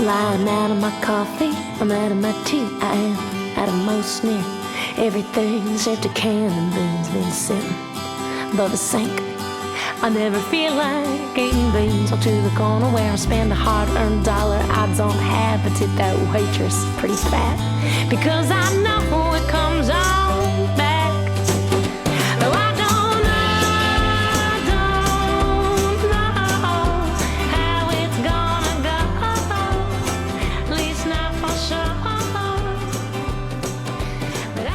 Lying out of my coffee, I'm out of my tea. I am out of most near everything except a can of beans been sitting above the sink. I never feel like eating beans or to the corner where I spend a hard-earned dollar I don't have, but tip that waitress pretty fat because I know it comes on back. Oh, I don't know how it's gonna go, at least not for sure. But I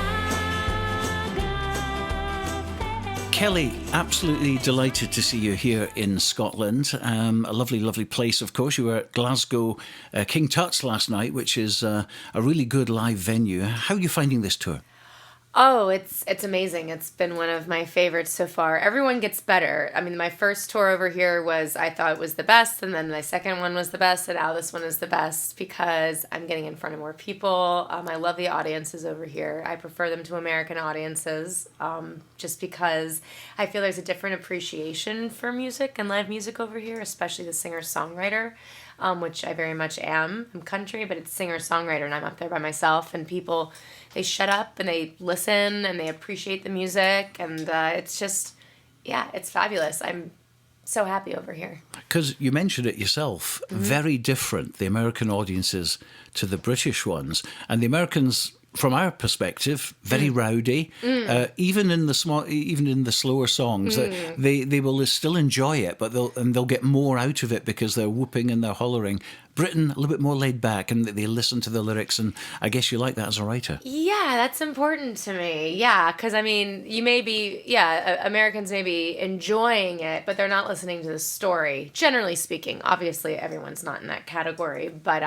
got Kelley, absolutely delighted to see you here in Scotland. A lovely, lovely place, of course. You were at Glasgow King Tut's last night, which is a really good live venue. How are you finding this tour? Oh, it's amazing. It's been one of my favorites so far. Everyone gets better. I mean, my first tour over here I thought it was the best, and then my second one was the best, and now this one is the best because I'm getting in front of more people. I love the audiences over here. I prefer them to American audiences just because I feel there's a different appreciation for music and live music over here, especially the singer-songwriter. Which I very much am. I'm country, but it's singer-songwriter, and I'm up there by myself, and people, they shut up, and they listen, and they appreciate the music, and it's just, yeah, it's fabulous. I'm so happy over here. Because you mentioned it yourself, very different, the American audiences to the British ones. And the Americans, from our perspective, very rowdy. Even in the slower songs, they will still enjoy it, but they'll get more out of it because they're whooping and they're hollering. Britain, a little bit more laid back, and they listen to the lyrics, and I guess you like that as a writer. Yeah, that's important to me. Yeah, because I mean, Americans may be enjoying it, but they're not listening to the story. Generally speaking, obviously, everyone's not in that category, but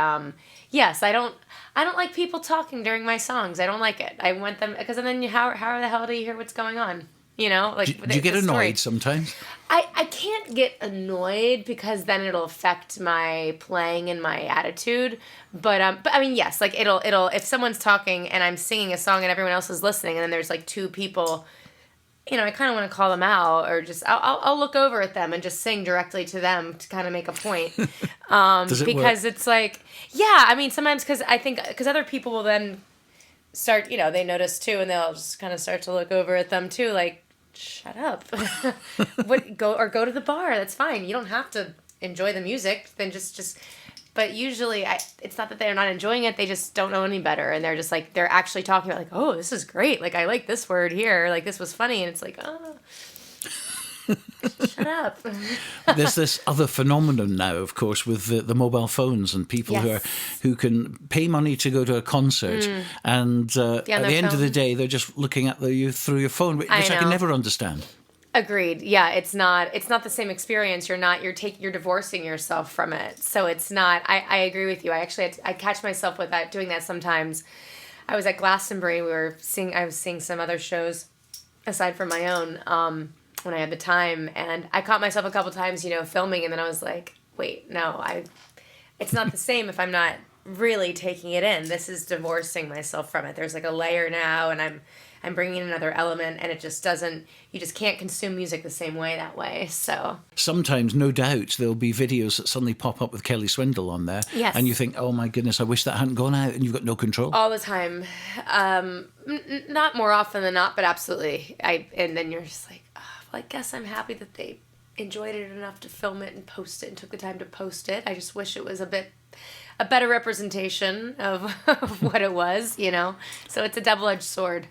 yes, I don't like people talking during my songs. I don't like it. I want them because then how the hell do you hear what's going on? You know, like do you get annoyed sometimes? I can't get annoyed because then it'll affect my playing and my attitude. But I mean, yes, like it'll if someone's talking and I'm singing a song and everyone else is listening, and then there's like two people, you know, I kind of want to call them out, or just I'll look over at them and just sing directly to them to kind of make a point. Does it because work? It's like, yeah, I mean, sometimes because other people will then start, you know, they notice too, and they'll just kind of start to look over at them too, like, shut up. Go to the bar. That's fine. You don't have to enjoy the music. Then just. But usually, it's not that they're not enjoying it. They just don't know any better, and they're just like they're actually talking about like, oh, this is great. Like I like this word here. Like this was funny, and it's like, oh. Shut up. There's this other phenomenon now, of course, with the mobile phones and people who can pay money to go to a concert, and at the end of the day, they're just looking at you through your phone, which I can never understand. Agreed. Yeah, it's not the same experience. You're divorcing yourself from it. So it's not. I agree with you. I catch myself with that, doing that sometimes. I was at Glastonbury. I was seeing some other shows aside from my own. When I had the time, and I caught myself a couple times, you know, filming, and then I was like, wait, no, it's not the same if I'm not really taking it in. This is divorcing myself from it. There's like a layer now, and I'm bringing in another element, and it just doesn't, you just can't consume music the same way that way, so. Sometimes, no doubt, there'll be videos that suddenly pop up with Kelley Swindall on there, yes. And you think, oh my goodness, I wish that hadn't gone out, and you've got no control. All the time. Not more often than not, but absolutely. And then you're just like, oh, well, I guess I'm happy that they enjoyed it enough to film it and post it and took the time to post it. I just wish it was a better representation of what it was, you know? So it's a double-edged sword.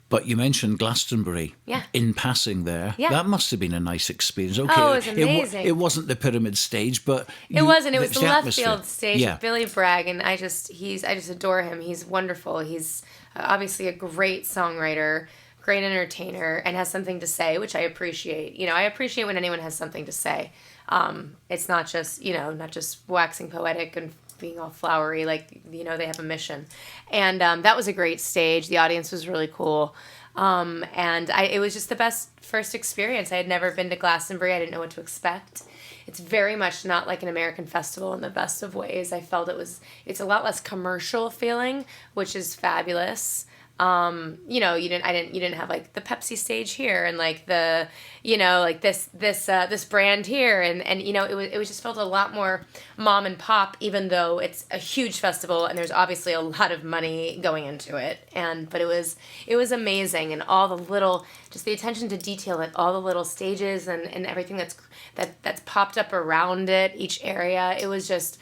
But you mentioned Glastonbury. Yeah. In passing there. Yeah. That must have been a nice experience. Okay, oh, it was amazing. It wasn't the Pyramid stage, but... It wasn't. It was the left atmosphere. field stage Yeah. with Billy Bragg, and I just adore him. He's wonderful. He's obviously a great songwriter, great entertainer, and has something to say, which I appreciate. You know, I appreciate when anyone has something to say. It's not just, you know, not just waxing poetic and being all flowery, like, you know, they have a mission. And that was a great stage. The audience was really cool. And it was just the best first experience. I had never been to Glastonbury. I didn't know what to expect. It's very much not like an American festival in the best of ways. I felt it's a lot less commercial feeling, which is fabulous. You didn't have like the Pepsi stage here and like the, like this brand here. And it was just felt a lot more mom and pop, even though it's a huge festival and there's obviously a lot of money going into it. But it was amazing. And all the little, just the attention to detail at all the little stages and everything that's popped up around it, each area. It was just,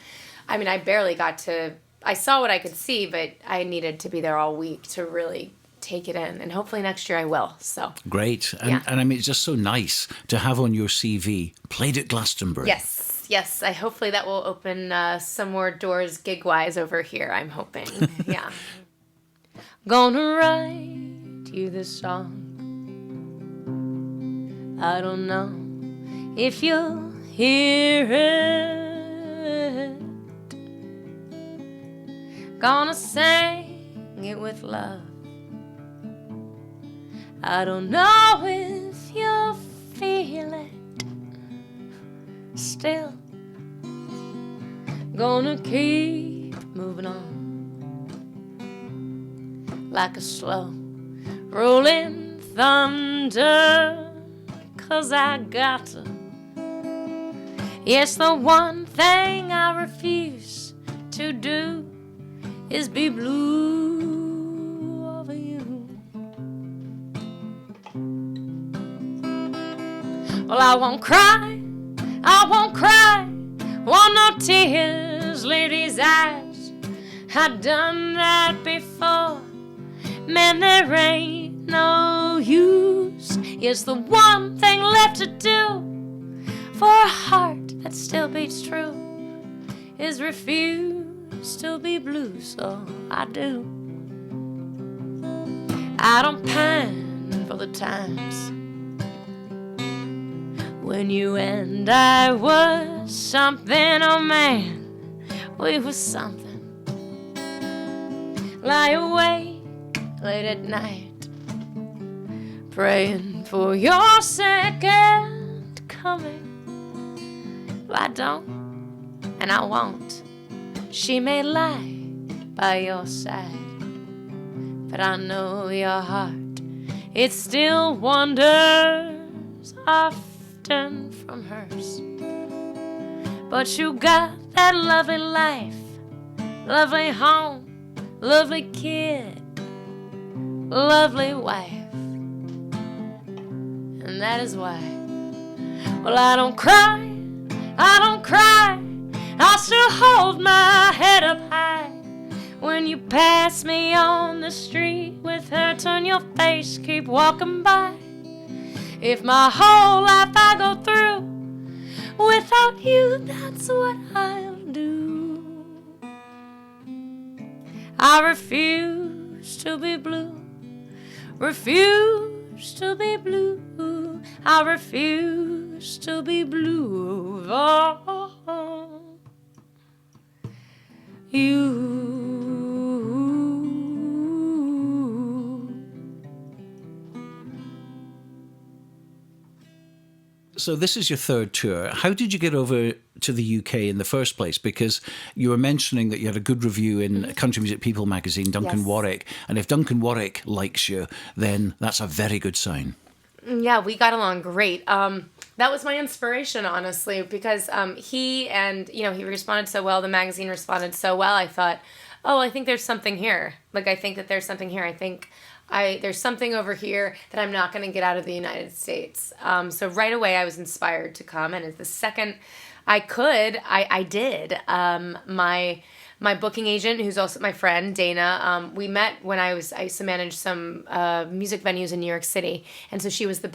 I saw what I could see, but I needed to be there all week to really take it in. And hopefully next year I will. So great. Yeah. And I mean, it's just so nice to have on your CV, played at Glastonbury. Yes. Hopefully that will open some more doors gig-wise over here, I'm hoping. Yeah. Gonna write you this song. I don't know if you'll hear it. Gonna sing it with love. I don't know if you'll feel it. Still gonna keep moving on like a slow rolling thunder, 'cause I got to. Yes, the one thing I refuse to do is be blue over you. Well, I won't cry, want no tears, leave these eyes. I've done that before, man, there ain't no use. Yes, the one thing left to do for a heart that still beats true is refuse to be blue, so I do. I don't pine for the times when you and I was something, oh man, we were something. Lie awake late at night, praying for your second coming. Well, I don't, and I won't. She may lie by your side, but I know your heart, it still wanders often from hers. But you got that lovely life, lovely home, lovely kid, lovely wife. And that is why, well, I don't cry, I still hold my head up high. When you pass me on the street with her, turn your face, keep walking by. If my whole life I go through without you, that's what I'll do. I refuse to be blue, refuse to be blue. I refuse to be blue. Oh, you. So this is your third tour. How did you get over to the UK in the first place? Because you were mentioning that you had a good review in Country Music People magazine, Duncan Yes. Warwick. And if Duncan Warwick likes you, then that's a very good sign. Yeah, we got along great. That was my inspiration, honestly, because he responded so well. The magazine responded so well. I thought, oh, I think there's something here. I think that there's something here. I think there's something over here that I'm not going to get out of the United States. So right away, I was inspired to come. And the second I could, I did. My booking agent, who's also my friend, Dana, we met when I used to manage some music venues in New York City. And so she was the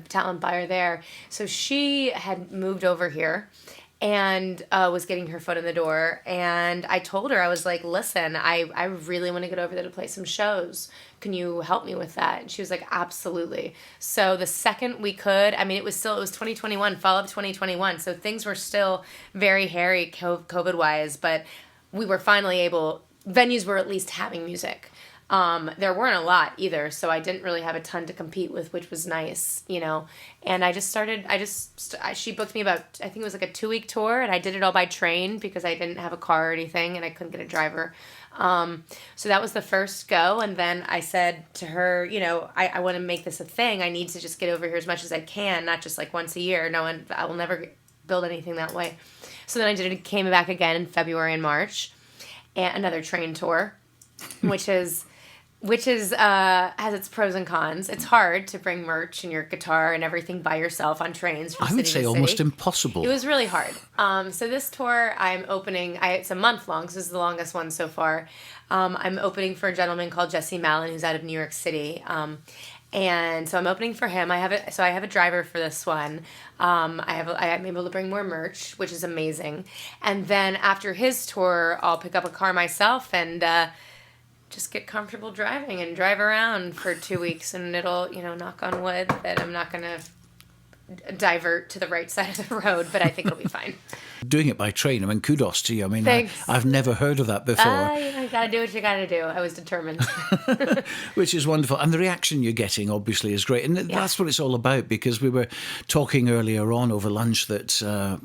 talent buyer there. So she had moved over here and was getting her foot in the door. And I told her, I was like, listen, I really want to get over there to play some shows. Can you help me with that? And she was like, absolutely. So the second we could, it was 2021, fall of 2021. So things were still very hairy COVID-wise, but we were finally venues were at least having music. There weren't a lot either, so I didn't really have a ton to compete with, which was nice, And she booked me about, I think it was like a 2-week tour, and I did it all by train because I didn't have a car or anything, and I couldn't get a driver. So that was the first go, and then I said to her, I want to make this a thing. I need to just get over here as much as I can, not just like once a year. No, and I will never build anything that way. So then came back again in February and March, and another train tour, which has its pros and cons. It's hard to bring merch and your guitar and everything by yourself on trains from I would city say to almost city. impossible. It was really hard. So this tour I'm opening, it's a month long, so this is the longest one so far. I'm opening for a gentleman called Jesse Mallon, who's out of New York City. And so I'm opening for him. I have a driver for this one. I'm able to bring more merch, which is amazing. And then after his tour, I'll pick up a car myself and just get comfortable driving and drive around for 2 weeks, and it'll, knock on wood that I'm not going to divert to the right side of the road, but I think it'll be fine. Doing it by train, I mean, kudos to you. I mean, Thanks. I've never heard of that before. You gotta do what you gotta do. I was determined. Which is wonderful. And the reaction you're getting, obviously, is great. And that's what it's all about, because we were talking earlier on over lunch that,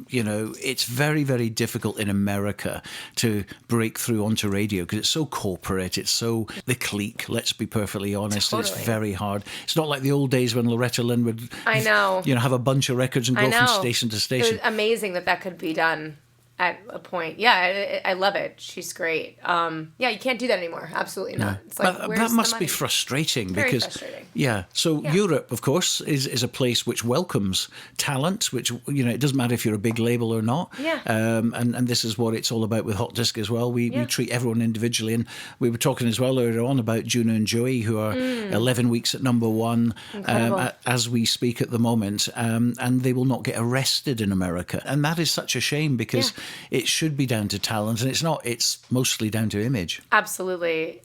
it's very, very difficult in America to break through onto radio because it's so corporate. It's so the clique, let's be perfectly honest. Totally. It's very hard. It's not like the old days when Loretta Lynn would, I know. have a bunch of records and go from station to It station. was amazing that could be done at a point. Yeah, I love it. She's great. You can't do that anymore. Absolutely not. It's like, But where's that the must be money? frustrating. Very because frustrating. Yeah. So Europe, of course, is a place which welcomes talent, which, it doesn't matter if you're a big label or not. Yeah. And this is what it's all about with Hotdisc as well. We treat everyone individually. And we were talking as well earlier on about Juno and Joey, who are 11 weeks at number one as we speak at the moment. And they will not get arrested in America. And that is such a shame, because it should be down to talent, and it's not. It's mostly down to image. Absolutely.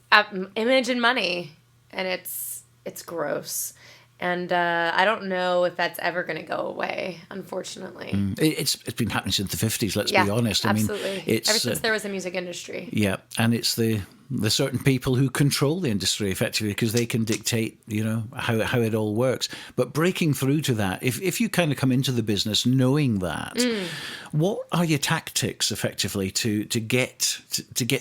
Image and money. And it's gross. And I don't know if that's ever going to go away, unfortunately. It's been happening since the 50s, let's be honest. Absolutely. I mean, it's, ever since there was a music industry. Yeah, and it's the certain people who control the industry effectively, because they can dictate, how it all works. But breaking through to that, if you kind of come into the business knowing that, what are your tactics effectively to get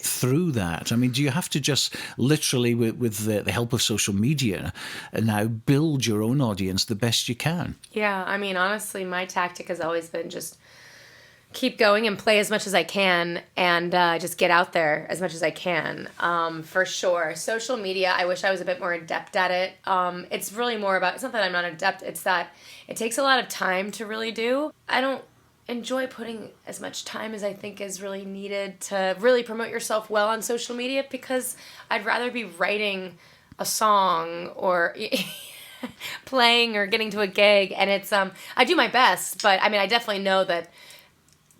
through that? I mean, do you have to just literally, with the help of social media, now build your own audience the best you can? Yeah, I mean, honestly, my tactic has always been just keep going and play as much as I can, and just get out there as much as I can, for sure. Social media, I wish I was a bit more adept at it. It's really more about, it's not that I'm not adept, it's that it takes a lot of time to really do. I don't enjoy putting as much time as I think is really needed to really promote yourself well on social media, because I'd rather be writing a song or playing or getting to a gig, and it's I do my best, but I mean, I definitely know that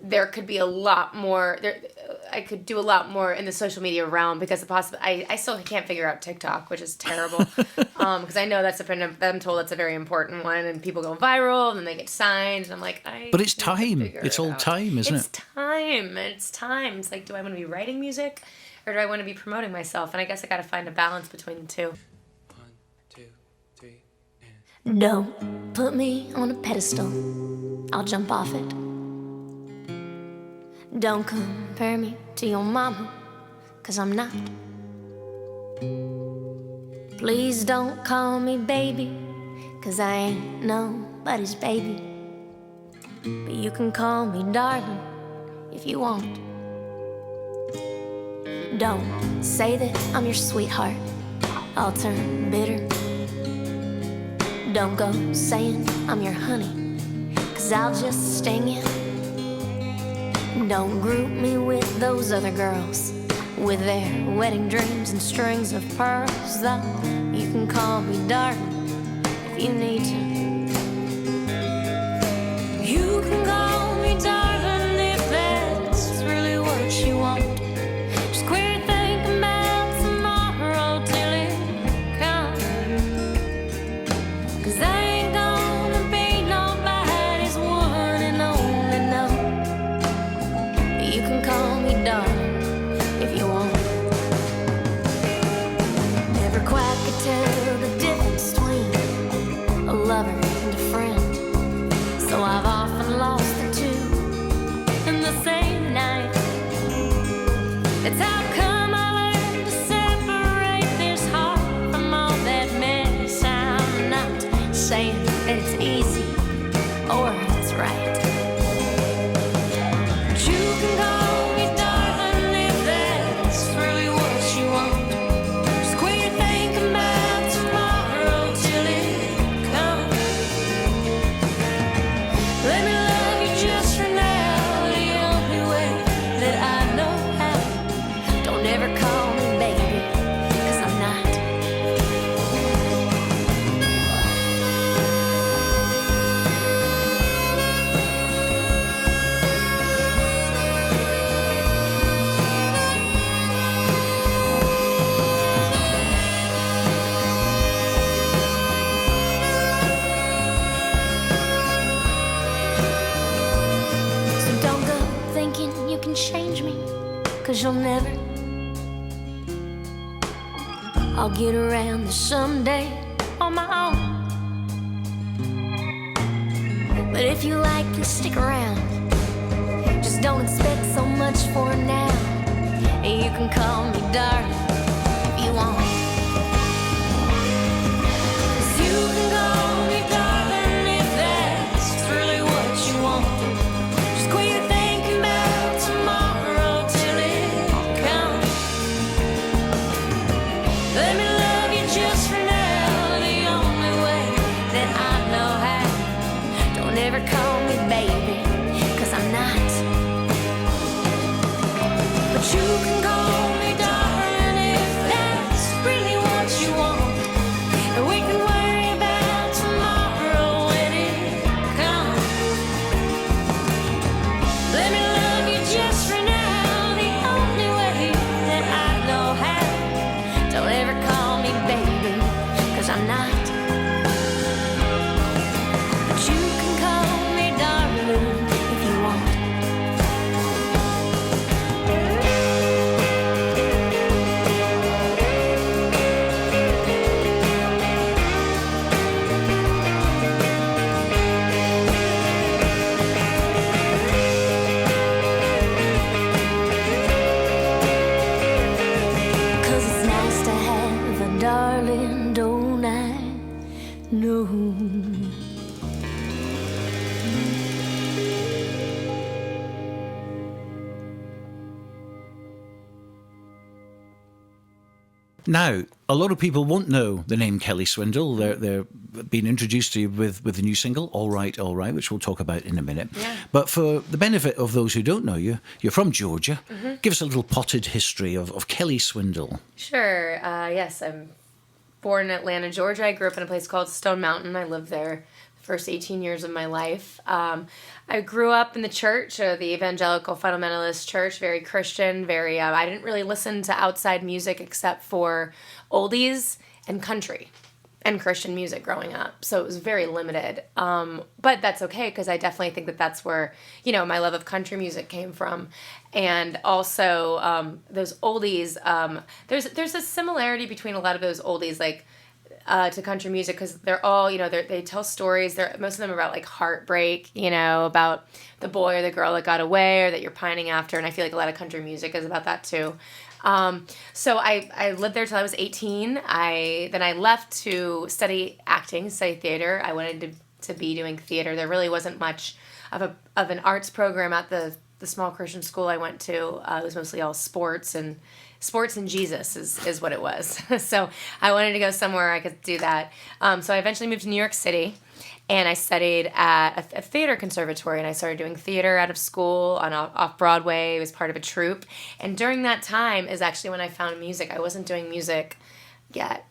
there could be a lot more. I could do a lot more in the social media realm, because I still can't figure out TikTok, which is terrible. Because I know I'm told that's a very important one, and people go viral and then they get signed, and I'm like, but it's time. It's all time, isn't it? It's time. It's time. It's like, do I want to be writing music, or do I want to be promoting myself? And I guess I got to find a balance between the two. 1, 2, 3, and... Don't put me on a pedestal, I'll jump off it. Don't compare me to your mama, 'cause I'm not. Please don't call me baby, 'cause I ain't nobody's baby. But you can call me darling if you want. Don't say that I'm your sweetheart, I'll turn bitter. Don't go saying I'm your honey, 'cause I'll just sting you. Don't group me with those other girls, with their wedding dreams and strings of pearls. Though you can call me darling if you need to. You can call me darling if that's really what you want. Just quit thinking about tomorrow till it comes, 'cause I ain't gonna be nobody's one and only, no. You can call me darling if you want. 'cause you'll never. I'll get around this someday on my own. But if you like to stick around, just don't expect so much for now. And you can call me darling if you want. 'Cause you can call me darling if that's really what you want. Just quit thinking about tomorrow till it comes. Let me love you just for now, the only way that I know how. Don't ever call me baby, 'cause I'm not. But you can call me darling if that's really what you want. And we can worry about tomorrow when it comes. Let me love you just for now, the only way that I know how. Don't ever call me baby, 'cause I'm not. But you can call me darling if you want. Cause it's nice to have a darling, don't I know? Now, a lot of people won't know the name Kelley Swindall. They're being introduced to you with the new single, All Right, which we'll talk about in a minute. Yeah. But for the benefit of those who don't know you, you're from Georgia. Mm-hmm. Give us a little potted history of Kelley Swindall. Sure. Yes, I'm born in Atlanta, Georgia. I grew up in a place called Stone Mountain. I lived there the first 18 years of my life. I grew up in the church, the Evangelical Fundamentalist Church, very Christian, very. I didn't really listen to outside music except for oldies and country and Christian music growing up. So it was very limited. But that's okay, because I definitely think that that's where, my love of country music came from. And also those oldies, there's a similarity between a lot of those oldies, like to country music, because they're all, they tell stories. Most of them are about like heartbreak, about the boy or the girl that got away or that you're pining after. And I feel like a lot of country music is about that too. So I lived there till I was 18. Then I left to study acting, study theater. I wanted to be doing theater. There really wasn't much of an arts program at the small Christian school I went to. It was mostly all sports and Jesus is what it was. So I wanted to go somewhere I could do that. So I eventually moved to New York City, and I studied at a theater conservatory, and I started doing theater out of school off Broadway. I was part of a troupe. And during that time is actually when I found music. I wasn't doing music yet.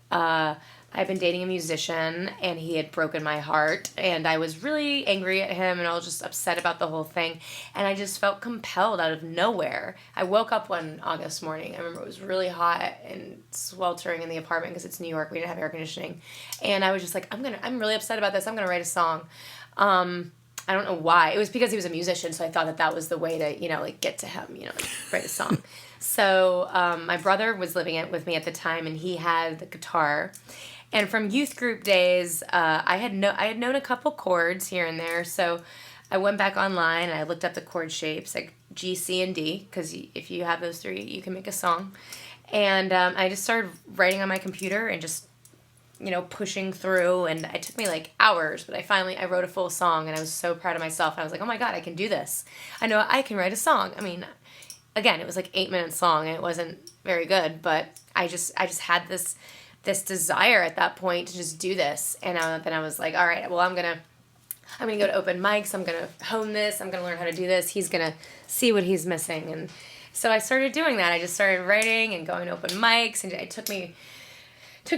I've been dating a musician, and he had broken my heart, and I was really angry at him, and I was just upset about the whole thing, and I just felt compelled out of nowhere. I woke up one August morning. I remember it was really hot and sweltering in the apartment because it's New York. We didn't have air conditioning, and I was just like, I'm really upset about this. I'm gonna write a song. I don't know why. It was because he was a musician, so I thought that was the way to, get to him, write a song. So my brother was living with me at the time, and he had the guitar. And from youth group days, I had known a couple chords here and there. So I went back online and I looked up the chord shapes, like G, C, and D, because if you have those three, you can make a song. And I just started writing on my computer and just, pushing through. And it took me like hours, but I wrote a full song, and I was so proud of myself. And I was like, oh my God, I can do this. I know I can write a song. I mean, again, it was like 8 minutes long, and it wasn't very good, but I just had this desire at that point to just do this. And then I was like, all right, well, I'm gonna go to open mics. I'm gonna hone this. I'm gonna learn how to do this. He's gonna see what he's missing. And so I started doing that. I just started writing and going to open mics, and it took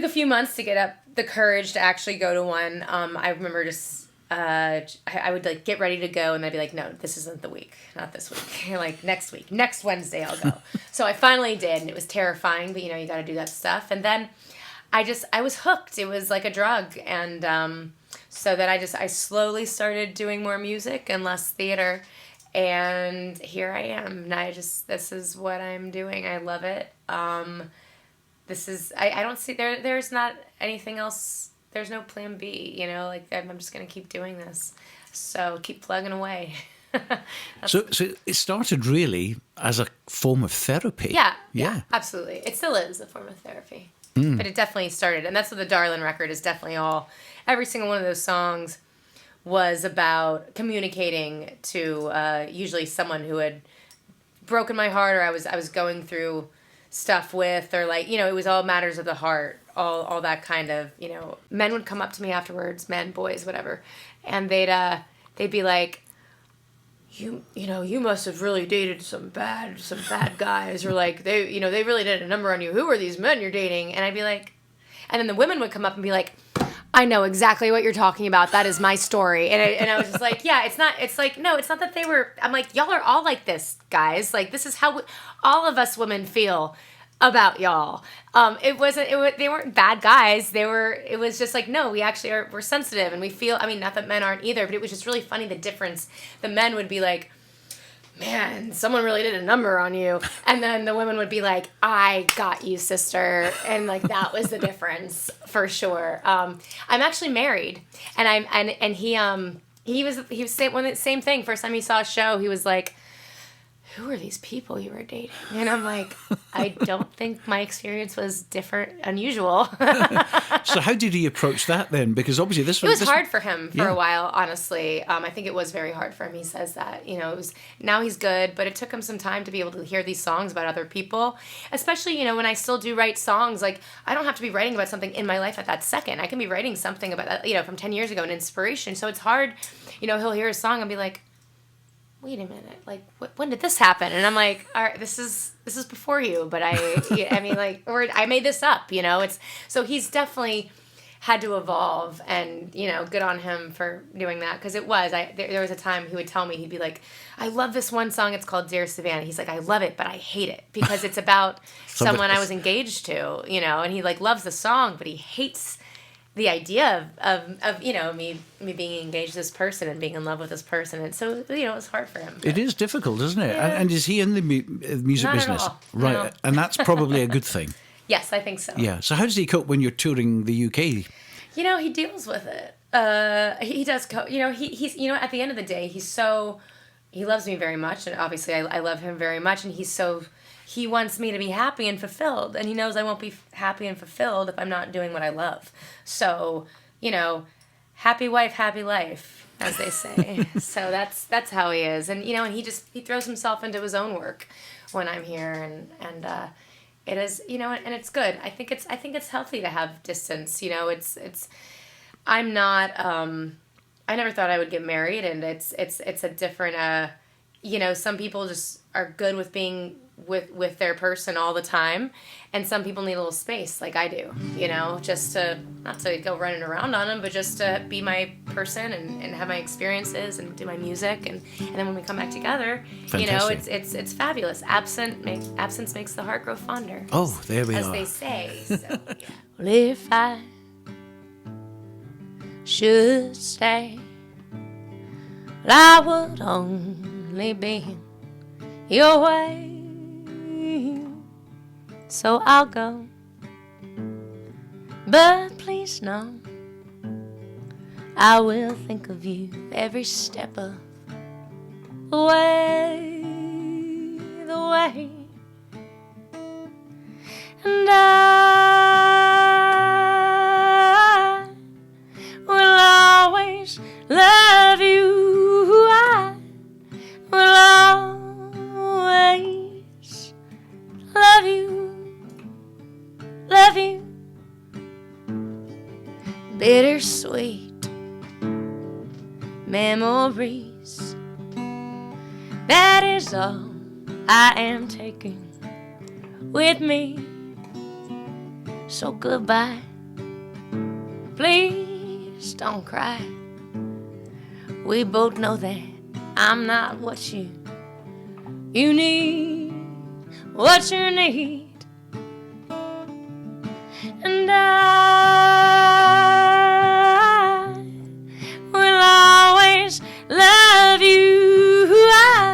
a few months to get up the courage to actually go to one. I remember just I would like get ready to go, and I'd be like, no, this isn't the week, not this week. Like next week, next Wednesday I'll go. So I finally did, and it was terrifying, but you got to do that stuff. And then I was hooked. It was like a drug. And so then I slowly started doing more music and less theater. And here I am. Now this is what I'm doing. I love it. This is, I don't see, there's not anything else. There's no plan B, you know, like I'm just going to keep doing this. So keep plugging away. So it started really as a form of therapy. Yeah, absolutely. It still is a form of therapy. But it definitely started. And that's what the Darlin record is definitely every single one of those songs was about communicating to usually someone who had broken my heart, or I was going through stuff with, or like, you know, it was all matters of the heart, all that kind of, you know. Men would come up to me afterwards, men, boys, whatever, and they'd be like, you know, you must have really dated some bad guys, or like they really did a number on you. Who are these men you're dating? And I'd be like, and then the women would come up and be like, I know exactly what you're talking about. That is my story. And I was just like, yeah, it's not that they were, I'm like, y'all are all like this, guys. Like, this is how all of us women feel about y'all. They weren't bad guys. It was just like, no, we actually we're sensitive and we feel, I mean, not that men aren't either, but it was just really funny, the difference. The men would be like, man, someone really did a number on you. And then the women would be like, I got you, sister. And like, that was the difference for sure. I'm actually married, and he was saying the same thing. First time he saw a show, he was like, who are these people you were dating? And I'm like, I don't think my experience was unusual. So how did he approach that then? Because obviously it was hard for him for a while, honestly. I think it was very hard for him. He says that, you know, now he's good, but it took him some time to be able to hear these songs about other people. Especially, you know, when I still do write songs, like, I don't have to be writing about something in my life at that second. I can be writing something about, you know, from 10 years ago, an inspiration. So it's hard, you know, he'll hear a song and be like, wait a minute, like, when did this happen? And I'm like, all right, this is before you, but I mean, like, or I made this up, you know. So he's definitely had to evolve, and, you know, good on him for doing that, because there was a time he would tell me, he'd be like, I love this one song, it's called Dear Savannah. He's like, I love it, but I hate it because it's about someone I was engaged to, you know, and he like loves the song, but he hates the idea of you know, me being engaged to this person and being in love with this person. And so, you know, it's hard for him. It is difficult, isn't it? Yeah. And is he in the music Not business? at all. Right. No. And that's probably a good thing. Yes, I think so. Yeah. So how does he cope when you're touring the UK? You know, he deals with it. He does you know, he's, you know, at the end of the day, he loves me very much, and obviously I love him very much, and he wants me to be happy and fulfilled, and he knows I won't be happy and fulfilled if I'm not doing what I love. So, you know, happy wife, happy life, as they say. So that's how he is. And, you know, and he throws himself into his own work when I'm here, and it is, you know, and it's good. I think it's healthy to have distance. You know, it's I'm not I never thought I would get married, and it's a different you know, some people just are good with being with their person all the time, and some people need a little space, like I do, you know, just to, not to go running around on them, but just to be my person and have my experiences and do my music, and then when we come back together, Fantastic. You know, it's fabulous. Absence makes the heart grow fonder. Oh, there we as are. they say. So, yeah. Well, if I should stay, well, I would only be your way. So I'll go, but please know I will think of you every step of the way, and I will always love you. I will always love you. Bittersweet memories, that is all I am taking with me. So goodbye, please don't cry. We both know that I'm not what you need, what you need. And I will always love you. I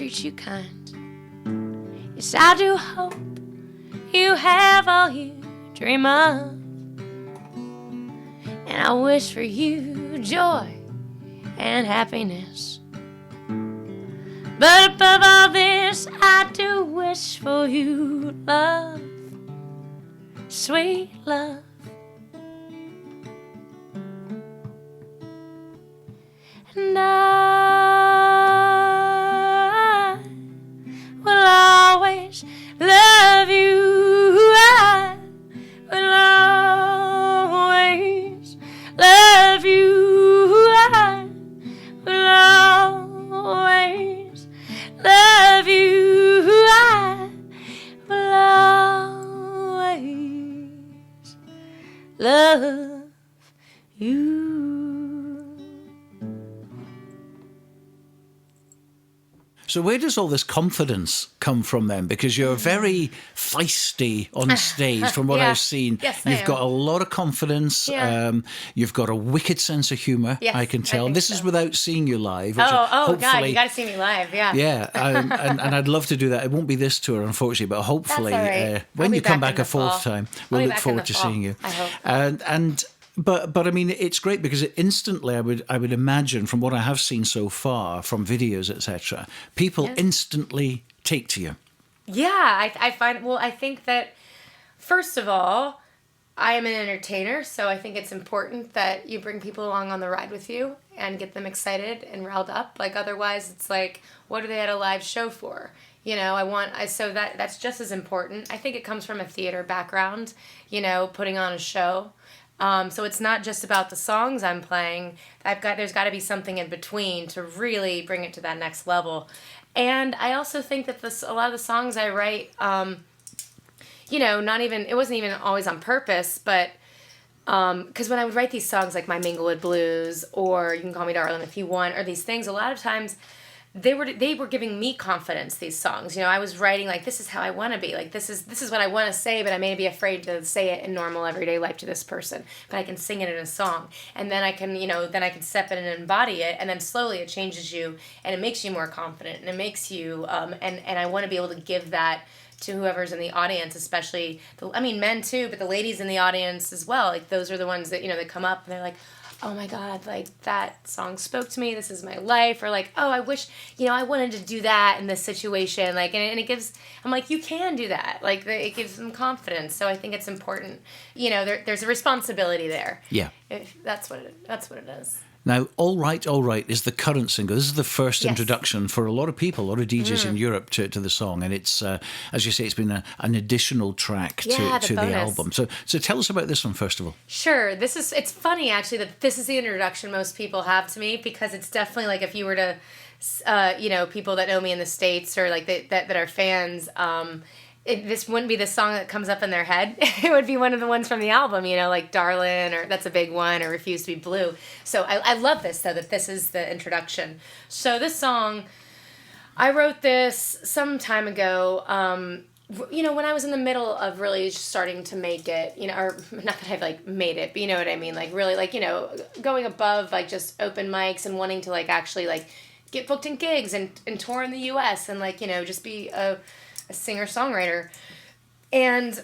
treat you kind. Yes, I do hope you have all you dream of, and I wish for you joy and happiness. But above all this, I do wish for you love, sweet love. And I will always love you. I will always love you. I will always love you. I will always love you. So where does all this confidence come from then? Because you're very feisty on stage from what Yeah. I've seen. Yes, I You've am. got a lot of confidence. Yeah. You've got a wicked sense of humour, Yes, I can I tell. think This is so. without seeing you live. Which God, hopefully- you got to see me live. Yeah. Yeah, and I'd love to do that. It won't be this tour, unfortunately, but hopefully That's all right. I'll when be you come back in back a the fourth fall. time, I'll we'll be look back in forward the to fall, seeing you. I hope. But I mean, it's great because instantly I would imagine from what I have seen so far from videos, etc., people Yeah. instantly take to you. Yeah, I find, well, I think that, first of all, I am an entertainer, so I think it's important that you bring people along on the ride with you and get them excited and riled up. Like, otherwise, it's like, what are they at a live show for? You know, so that's just as important. I think it comes from a theater background, you know, putting on a show. So it's not just about the songs I'm playing. There's got to be something in between to really bring it to that next level. And I also think that a lot of the songs I write, you know, it wasn't even always on purpose, but because when I would write these songs like My Minglewood Blues or You Can Call Me Darlin' If You Want, or these things, a lot of times they were giving me confidence, these songs. You know, I was writing like, this is how I want to be. Like, this is what I want to say, but I may be afraid to say it in normal everyday life to this person. But I can sing it in a song. And then I can, you know, step in and embody it. And then slowly it changes you and it makes you more confident. And it makes you, and I want to be able to give that to whoever's in the audience, especially, men too, but the ladies in the audience as well. Like, those are the ones that, you know, that come up and they're like, oh my God, like, that song spoke to me, this is my life, or like, oh, I wish, you know, I wanted to do that in this situation, like, and it gives, I'm like, you can do that, like, it gives them confidence, so I think it's important, you know, there's a responsibility there. Yeah. That's what it is. Now, All Right is the current single. This is the first Yes. introduction for a lot of people, a lot of DJs in Europe to the song. And it's, as you say, it's been an additional track Yeah, to the bonus. album. So tell us about this one, first of all. Sure. It's funny, actually, that this is the introduction most people have to me, because it's definitely like, if you were to, you know, people that know me in the States or like that are fans, this wouldn't be the song that comes up in their head. It would be one of the ones from the album, you know, like Darlin, or That's a Big One, or Refuse to Be Blue. So I love this, though, that this is the introduction. So this song, I wrote this some time ago, you know, when I was in the middle of really starting to make it, you know, or not that I've like made it, but you know what I mean? Like, really, like, you know, going above like just open mics and wanting to like actually like get booked in gigs and tour in the US and like, you know, just be a singer-songwriter. And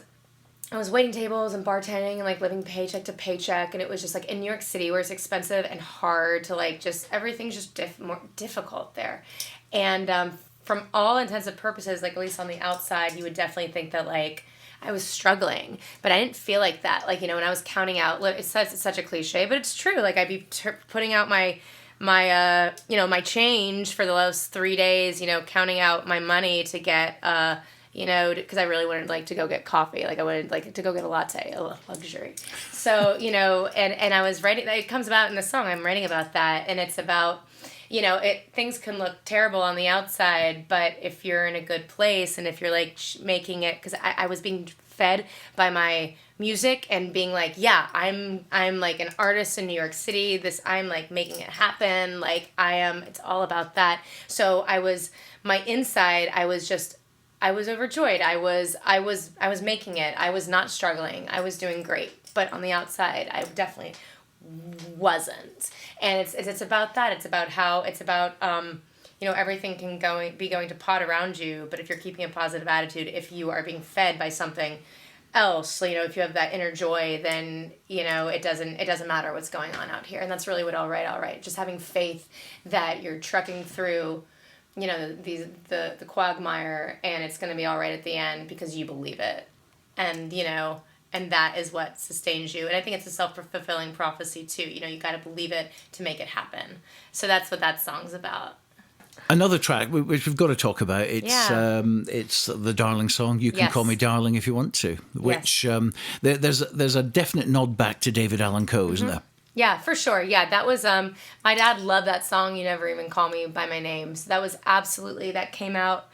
I was waiting tables and bartending and like living paycheck to paycheck, and it was just like in New York City, where it's expensive and hard to like just, everything's just more difficult there. And from all intents and purposes, like at least on the outside, you would definitely think that like I was struggling, but I didn't feel like that. Like, you know, when I was counting out, it's such a cliche, but it's true. Like, I'd be putting out my you know, my change for the last 3 days, you know, counting out my money to get, you know, because I really wanted like to go get coffee. Like, I wanted like to go get a latte, a luxury. So, you know, and I was writing, it comes about in the song, I'm writing about that. And it's about, you know, things can look terrible on the outside, but if you're in a good place and if you're like making it, because I was being fed by my music and being like, yeah, I'm like an artist in New York City. I'm like making it happen. Like, it's all about that. So my inside, I was overjoyed. I was making it. I was not struggling. I was doing great. But on the outside, I definitely wasn't. And it's about that. It's about how, everything can be going to pot around you, but if you're keeping a positive attitude, if you are being fed by something else, if you have that inner joy, then it doesn't matter what's going on out here. And that's really what all right, just having faith that you're trekking through the quagmire, and it's going to be all right at the end because you believe it, and and that is what sustains you. And I think it's a self-fulfilling prophecy too. You got to believe it to make it happen. So that's what that song's about. Another track which we've got to talk about, it's the Darling song, You Can Call Me Darling If You Want To, which there's a definite nod back to David Allan Coe, isn't there? Yeah, for sure. Yeah, that was, my dad loved that song, You Never Even Call Me By My Name. So that was that came out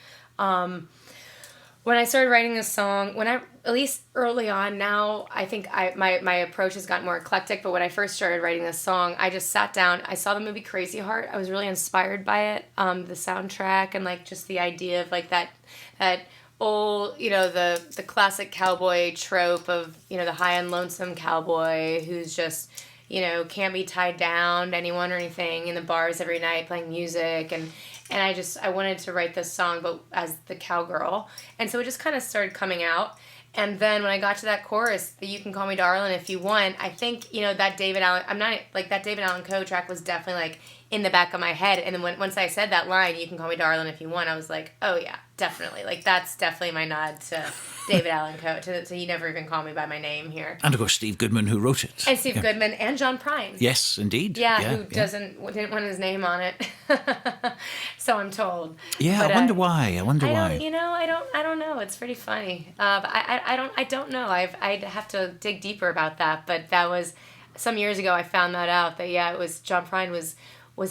when I started writing this song, at least early on. Now, I think my approach has gotten more eclectic, but when I first started writing this song, I just sat down, I saw the movie Crazy Heart, I was really inspired by it, the soundtrack, and like just the idea of like that old, the classic cowboy trope of, the high and lonesome cowboy who's just, can't be tied down to anyone or anything, in the bars every night playing music, and I wanted to write this song, but as the cowgirl. And so it just kind of started coming out. And then when I got to that chorus, the You Can Call Me Darlin' If You Want, I think, that David Allan Coe track was definitely like in the back of my head. And then once I said that line, You Can Call Me Darlin' If You Want, I was like, oh yeah, definitely. Like that's definitely my nod to David Allan Coe, to You Never Even Call Me By My Name here. And of course Steve Goodman, who wrote it. And Steve Goodman and John Prine. Yes, indeed. Who didn't want his name on it. So I'm told. Yeah, but, I wonder why. I don't know. It's pretty funny. But I don't know. I'd have to dig deeper about that. But that was some years ago. I found that out. That it was John Prine is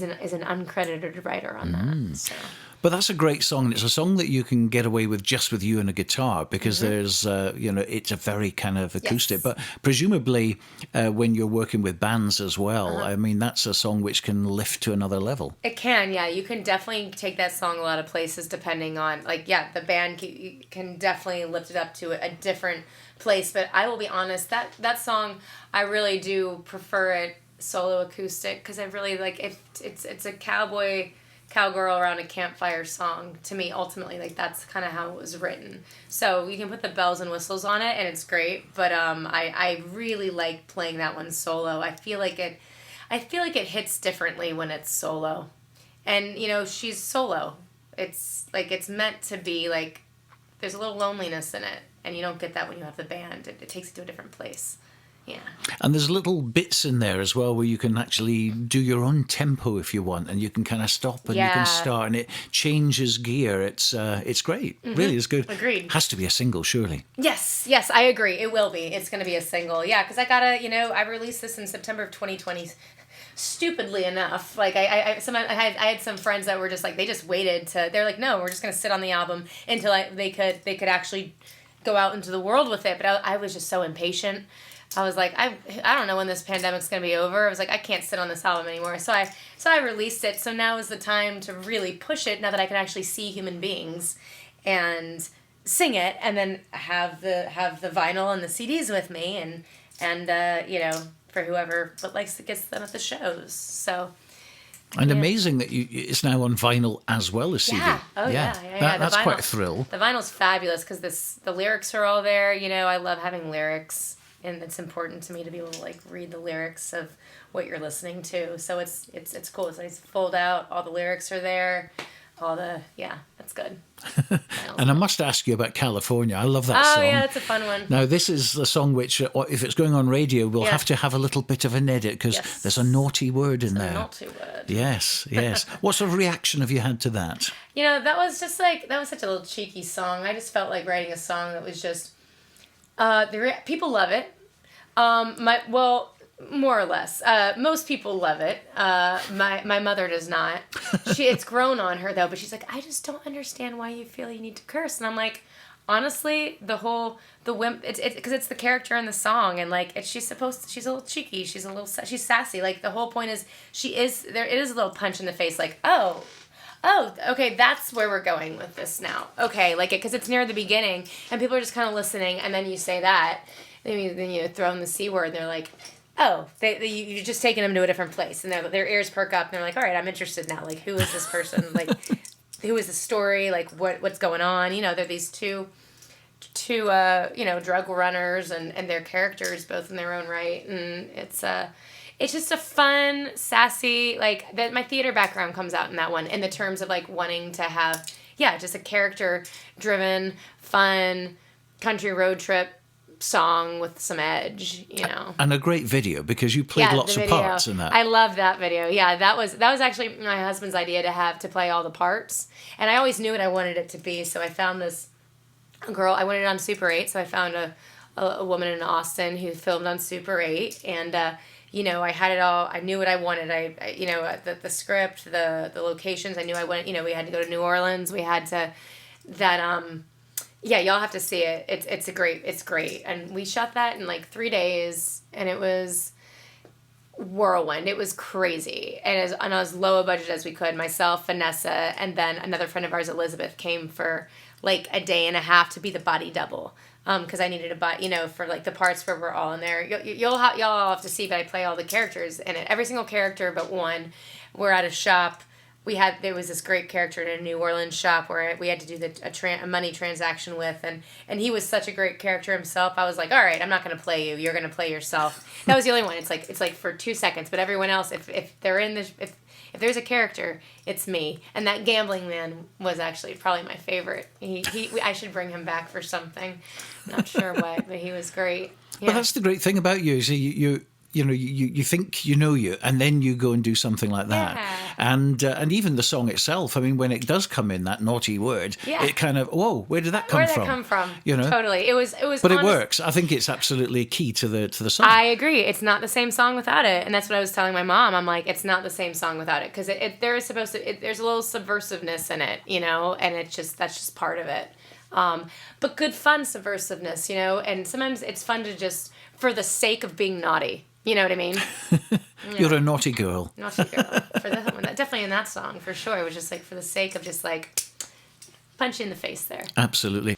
an uncredited writer on that. So. But that's a great song, and it's a song that you can get away with just with you and a guitar, because there's, it's a very kind of acoustic. Yes. But presumably, when you're working with bands as well, I mean, that's a song which can lift to another level. It can, yeah. You can definitely take that song a lot of places, depending on, the band can definitely lift it up to a different place. But I will be honest, that song, I really do prefer it solo acoustic, because I really it's a cowgirl around a campfire song to me. Ultimately, that's kind of how it was written. So you can put the bells and whistles on it and it's great, but I really like playing that one solo. I feel like it hits differently when it's solo. And she's solo. It's meant to be there's a little loneliness in it, and you don't get that when you have the band. It takes it to a different place. Yeah. And there's little bits in there as well where you can actually do your own tempo if you want, and you can kind of stop and you can start, and it changes gear. It's great. Really is good. Agreed. Has to be a single, surely. Yes, I agree. It will be. It's going to be a single. Yeah, because I released this in September of 2020. Stupidly enough, I had some friends that were just they just waited they're like, no, we're just going to sit on the album until they could actually go out into the world with it. But I was just so impatient. I was like, I don't know when this pandemic's going to be over. I was like, I can't sit on this album anymore. So I released it. So now is the time to really push it, now that I can actually see human beings and sing it, and then have the vinyl and the CDs with me, and for whoever likes to get them at the shows. So. And amazing that it's now on vinyl as well as CD. Yeah. Oh, yeah. That's quite a thrill. The vinyl's fabulous because the lyrics are all there. I love having lyrics. And it's important to me to be able to read the lyrics of what you're listening to. So it's cool. It's fold out. All the lyrics are there. That's good. And I must ask you about California. I love that song. Oh yeah, that's a fun one. Now this is the song which, if it's going on radio, we'll have to have a little bit of an edit, because there's a naughty word in there. A naughty word. Yes. What sort of reaction have you had to that? That was just that was such a little cheeky song. I just felt like writing a song that was just. People love it. More or less. Most people love it. My mother does not. It's grown on her though, but she's like, I just don't understand why you feel you need to curse. And I'm like, honestly, the wimp. It's because it's the character in the song, and she's a little cheeky. She's sassy. The whole point is it is a little punch in the face. Oh, okay, that's where we're going with this now. Okay, because it's near the beginning, and people are just kind of listening, and then you say that, then you throw in the C word, and they're like, you're just taking them to a different place, and their ears perk up, and they're like, all right, I'm interested now. Like, who is this person? Like, who is the story? Like, what's going on? You know, they're these two drug runners, and their characters both in their own right, and it's just a fun, sassy, like, my theater background comes out in that one, in the terms of, like, wanting to have, just a character-driven, fun, country road trip song with some edge, you know. And a great video, because you played lots of parts in that. I love that video. Yeah, that was actually my husband's idea to play all the parts. And I always knew what I wanted it to be, so I found this girl. I wanted it on Super 8, so I found a woman in Austin who filmed on Super 8, and I had it all. I knew what I wanted. The script, the locations. I knew I wanted. We had to go to New Orleans. We had to y'all have to see it. It's great. And we shot that in like 3 days, and it was whirlwind. It was crazy. And as low a budget as we could. Myself, Vanessa, and then another friend of ours, Elizabeth, came for like a day and a half to be the body double. Because I needed a body, for like the parts where we're all in there. Y'all all have to see, but I play all the characters in it. Every single character but one. We're at a shop. There was this great character in a New Orleans shop where we had to do a money transaction with, and he was such a great character himself. I was like, all right, I'm not going to play you. You're going to play yourself. That was the only one. It's like for 2 seconds, but everyone else, if they're in this, if there's a character, it's me. And that gambling man was actually probably my favorite. I should bring him back for something. Not sure what, but he was great. Yeah. But that's the great thing about you, is you think you know you, and then you go and do something like that. Yeah. And even the song itself, I mean, when it does come in, that naughty word, it kind of, whoa, where did that come from? Where did that come from? Totally. It was. But it works. I think it's absolutely key to the song. I agree. It's not the same song without it, and that's what I was telling my mom. I'm like, it's not the same song without it, because there's a little subversiveness in it, and that's just part of it. But good fun subversiveness, and sometimes it's fun to just, for the sake of being naughty. You know what I mean? You're a naughty girl. Naughty girl. Definitely in that song, for sure. It was just like for the sake of just like punch you in the face there. Absolutely.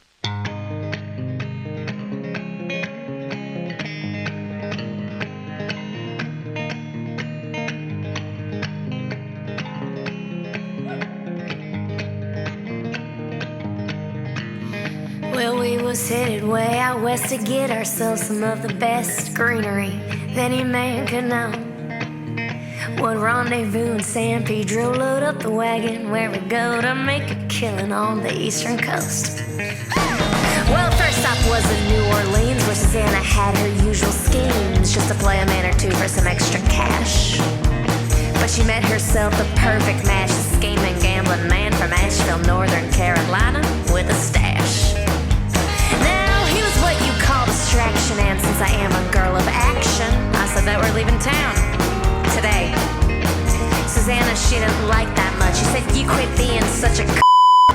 Well, we was headed way out west to get ourselves some of the best greenery that any man could know. Would rendezvous in San Pedro, load up the wagon, where we go to make a killing on the eastern coast. Well, first stop was in New Orleans, where Susanna had her usual schemes, just to play a man or two for some extra cash. But she met herself the perfect match, a scheming, gambling man from Asheville, Northern Carolina, with a stash. Now, he was what you call distraction, and since I am a girl of action, I said that we're leaving town today. Susanna, she didn't like that much. She said, you quit being such a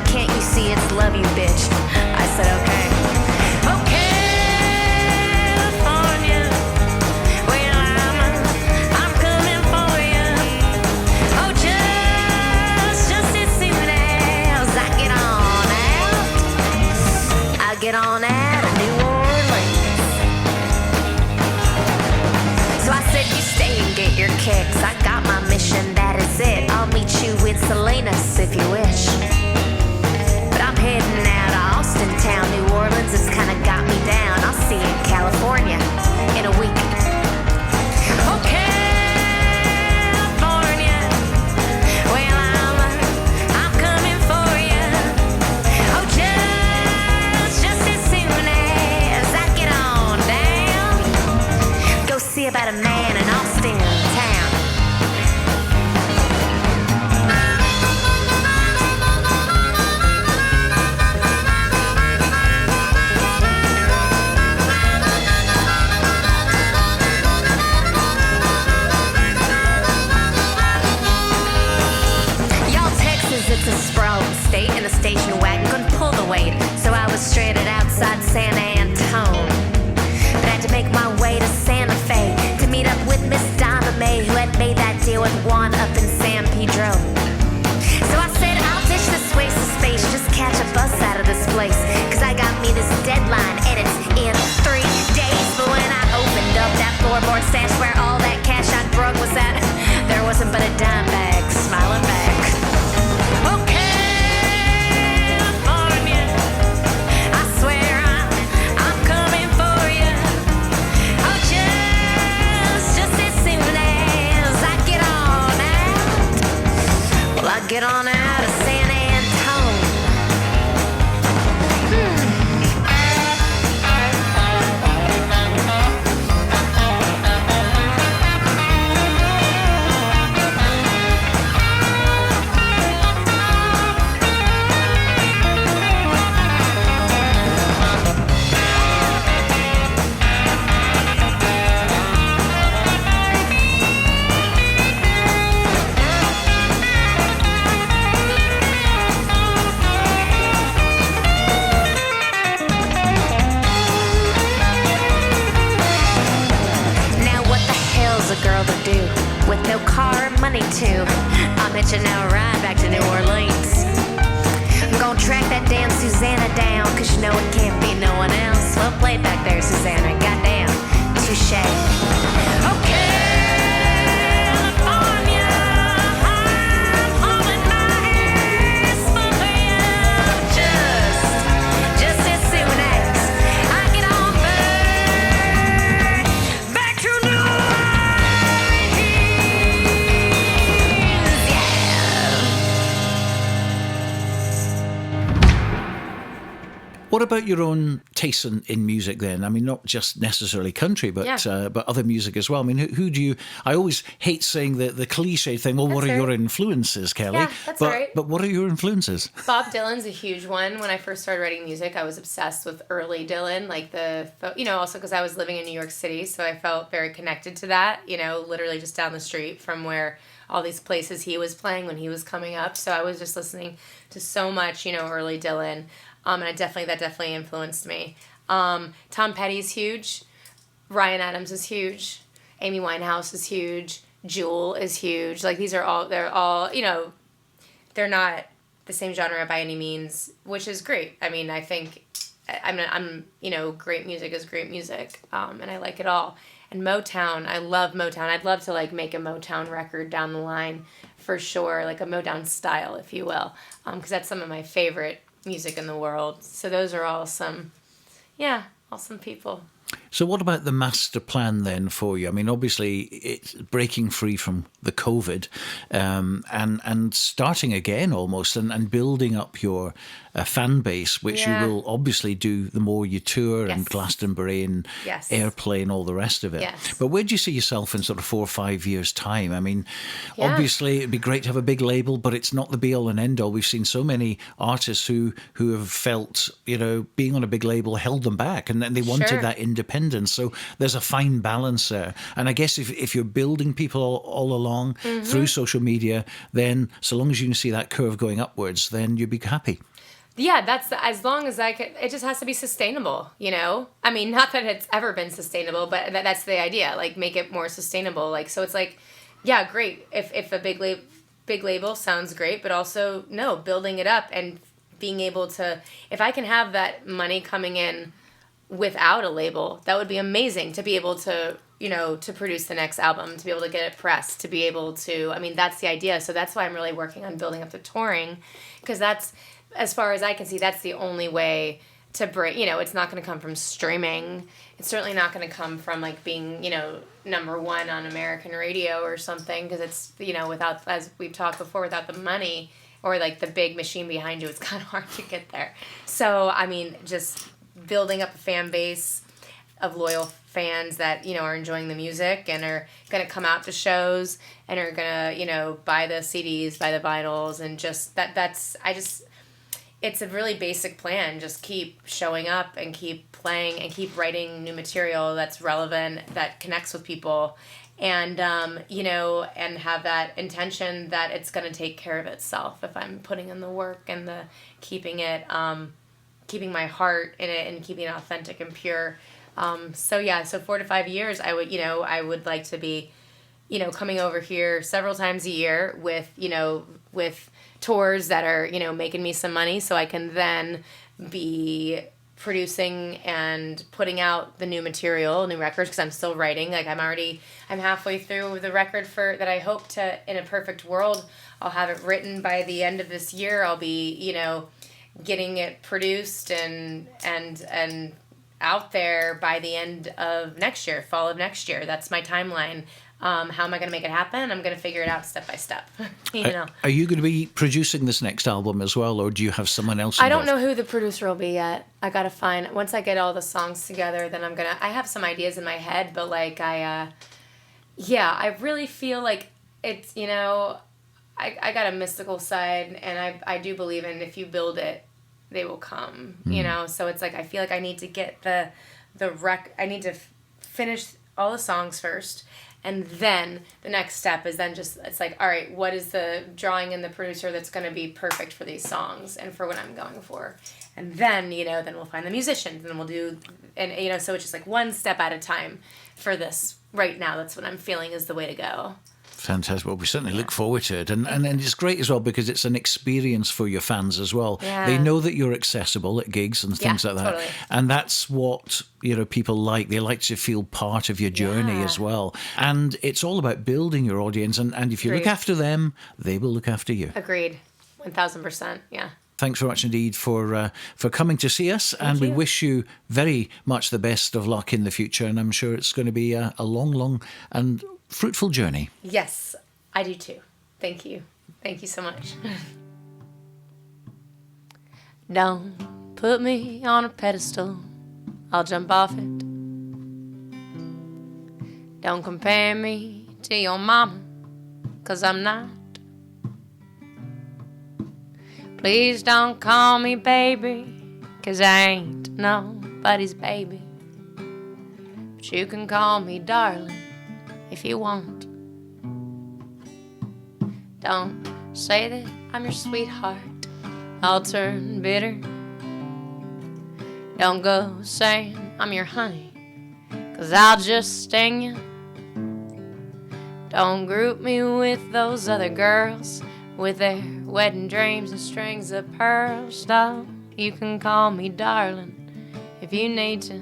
can't you see it's love you, bitch? I said, okay. California, well, I'm coming for you. Oh, just as soon as I get on out of New Orleans. So I said, you stay and get your kicks. I got my mission, that is it. I'll meet you with Salinas if you wish. But I'm heading out of Austin town, New Orleans. It's kinda got me down. I'll see you in California in a week. Oh, California, well, I'm coming for you. Oh, just as soon as I get on down. Go see about a man in Austin town. catching our ride back to New Orleans. I'm gonna track that damn Susanna down, cause you know it can't be no one else. Well played back there, Susanna, goddamn, touche. Okay. What about your own taste in music then? I mean, not just necessarily country, but but other music as well. I mean, who do you... I always hate saying the cliche thing, well, what are your influences, Kelley? Yeah, that's all right. But what are your influences? Bob Dylan's a huge one. When I first started writing music, I was obsessed with early Dylan, like also because I was living in New York City, so I felt very connected to that, literally just down the street from where all these places he was playing when he was coming up. So I was just listening to so much, early Dylan. And that definitely influenced me. Tom Petty's huge. Ryan Adams is huge. Amy Winehouse is huge. Jewel is huge. Like, they're all, they're not the same genre by any means, which is great. I mean, I think, great music is great music. And I like it all. And Motown, I love Motown. I'd love to, make a Motown record down the line, for sure. Like a Motown style, if you will. Because that's some of my favorite music in the world. So those are all some awesome people. So what about the master plan then for you? I mean, obviously it's breaking free from the COVID and starting again almost and building up your fan base, which you will obviously do the more you tour and Glastonbury and airplay and all the rest of it. Yes. But where do you see yourself in sort of 4 or 5 years' time? I mean, obviously it'd be great to have a big label, but it's not the be-all and end-all. We've seen so many artists who have felt, being on a big label held them back, and then they wanted that independence. So there's a fine balance there. And I guess if you're building people all along through social media, then so long as you can see that curve going upwards, then you'd be happy. Yeah, that's as long as I could. It just has to be sustainable, I mean, not that it's ever been sustainable, but that's the idea. Like, make it more sustainable. Like, so it's like, yeah, great. If a big label sounds great, but also building it up and being able to. If I can have that money coming in without a label, that would be amazing to be able to. To produce the next album, to be able to get it pressed, to be able to. I mean, that's the idea. So that's why I'm really working on building up the touring, because that's. As far as I can see, that's the only way to break. It's not going to come from streaming. It's certainly not going to come from being, number one on American radio or something, because it's, without, as we've talked before, without the money or the big machine behind you, it's kind of hard to get there. So, I mean, just building up a fan base of loyal fans that, are enjoying the music and are going to come out to shows and are going to, buy the CDs, buy the vinyls, and just it's a really basic plan. Just keep showing up and keep playing and keep writing new material that's relevant, that connects with people, and and have that intention that it's going to take care of itself if I'm putting in the work and the keeping my heart in it and keeping it authentic and pure. So 4 to 5 years, I would like to be, coming over here several times a year with tours that are, making me some money, so I can then be producing and putting out the new material, new records, because I'm still writing. I'm halfway through the record that I hope to, in a perfect world, I'll have it written by the end of this year. I'll be, getting it produced and out there by the end of next year, fall of next year. That's my timeline. How am I going to make it happen? I'm going to figure it out step by step. Are you going to be producing this next album as well, or do you have someone else involved? I don't know who the producer will be yet. I got to find, once I get all the songs together, then I have some ideas in my head, but I really feel like it's, I got a mystical side, and I do believe in if you build it, they will come, so it's I feel like I need to get I need to finish all the songs first. And then the next step is then just, it's all right, what is the drawing in the producer that's going to be perfect for these songs and for what I'm going for? And then, then we'll find the musicians and we'll do, and, so it's just one step at a time for this right now. That's what I'm feeling is the way to go. Fantastic. Well, we certainly look forward to it. And it's great as well because it's an experience for your fans as well. Yeah. They know that you're accessible at gigs and things like that. Totally. And that's what, people like. They like to feel part of your journey as well. And it's all about building your audience. And if you look Agreed. after them, they will look after you. Agreed. 1,000%. Yeah. Thanks very much indeed for coming to see us. And we wish you very much the best of luck in the future. And I'm sure it's going to be a long, long and fruitful journey. Yes, I do too. Thank you. Thank you so much. Don't put me on a pedestal. I'll jump off it. Don't compare me to your mama, 'cause I'm not. Please don't call me baby, 'cause I ain't nobody's baby. But you can call me darling if you want. Don't say that I'm your sweetheart, I'll turn bitter. Don't go saying I'm your honey, 'cause I'll just sting you. Don't group me with those other girls with their wedding dreams and strings of pearls. No, you can call me darling if you need to.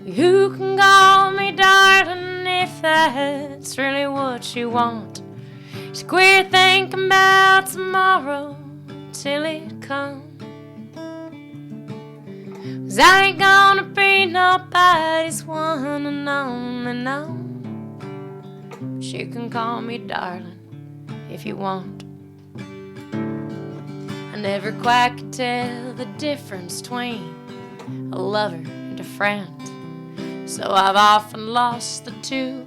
You can call me darling if that's really what you want. Just quit thinking about tomorrow till it comes. 'Cause I ain't gonna be nobody's one and only, no. But you can call me darling if you want. I never quite could tell the difference between a lover and a friend, so I've often lost the two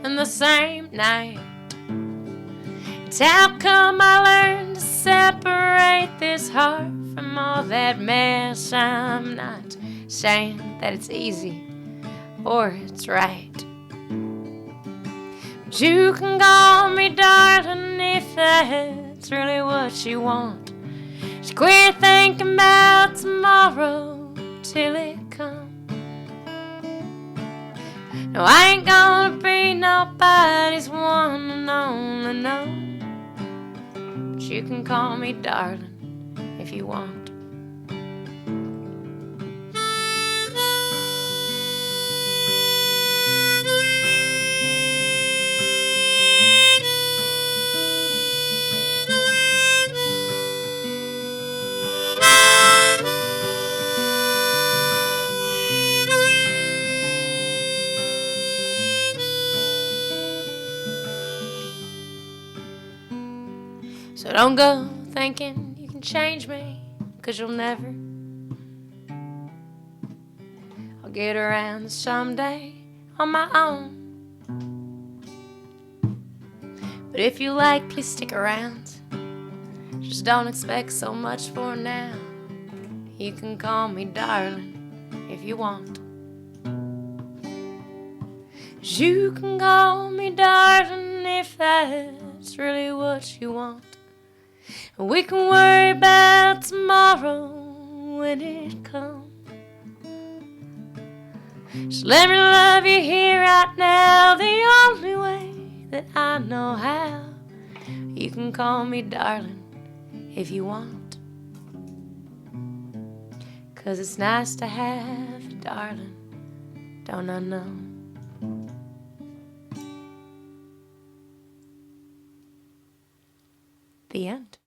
in the same night. It's how come I learned to separate this heart from all that mess. I'm not saying that it's easy or it's right, but you can call me darling if that's really what you want. Just quit thinking about tomorrow till it comes. No, I ain't gonna be nobody's one and only, no. But you can call me darling if you want. So don't go thinking you can change me, 'cause you'll never. I'll get around this someday on my own. But if you like, please stick around. Just don't expect so much for now. You can call me darling if you want. You can call me darling if that's really what you want. We can worry about tomorrow when it comes. Just let me love you here right now, the only way that I know how. You can call me darling if you want, 'cause it's nice to have a darling, don't I know? The end.